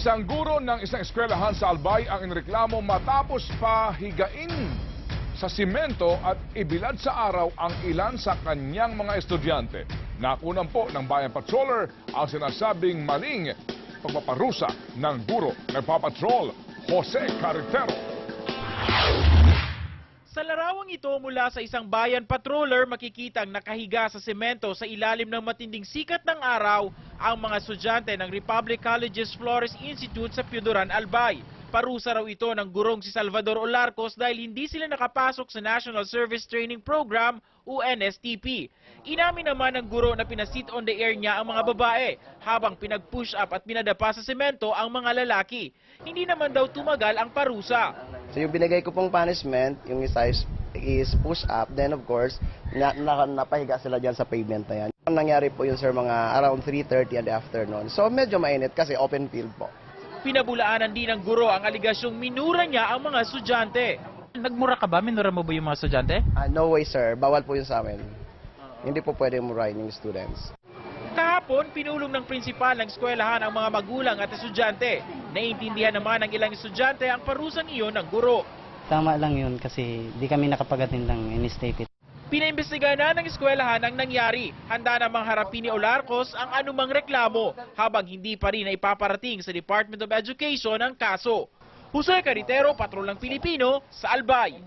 Isang guro ng isang eskwelahan sa Albay ang inreklamo matapos pahigain sa simento at ibilad sa araw ang ilan sa kanyang mga estudyante. Nakunan po ng Bayan Patroller ang sinasabing maling pagpaparusa ng guro. Nagpapatrol, Jose Carretero. Sa larawang ito mula sa isang bayan patroller, makikitang nakahiga sa semento sa ilalim ng matinding sikat ng araw ang mga estudyante ng Republic College's Flores Institute sa Piudoran, Albay. Parusa raw ito ng gurong si Salvador Olarcos dahil hindi sila nakapasok sa National Service Training Program o NSTP. Inamin naman ng guro na pinasit on the air niya ang mga babae habang pinag-push up at pinadapa sa semento ang mga lalaki. Hindi naman daw tumagal ang parusa. So yung binigay ko pong punishment, yung isa is push up, then of course, napahiga sila dyan sa pavement na yan. Ang nangyari po yun sir, mga around 3:30 in the afternoon. So medyo mainit kasi open field po. Pinabulaanan din ng guro ang aligasyong minura niya ang mga estudyante. Nagmura ka ba? Minura mo ba yung mga estudyante? No way sir, bawal po yun sa amin. Hindi po pwede murahin yung students. Kahapon, pinulong ng prinsipal ng eskwelahan ang mga magulang at estudyante. Naiintindihan naman ng ilang estudyante ang parusang iyon ng guro. Tama lang yun kasi di kami nakapag-attend ng NSTP. Pinaimbestigahan na ng eskwelahan ang nangyari. Handa namang harapin ni Olarcos ang anumang reklamo habang hindi pa rin ipaparating sa Department of Education ang kaso. Jose Carretero, Patrol ng Pilipino, sa Albay.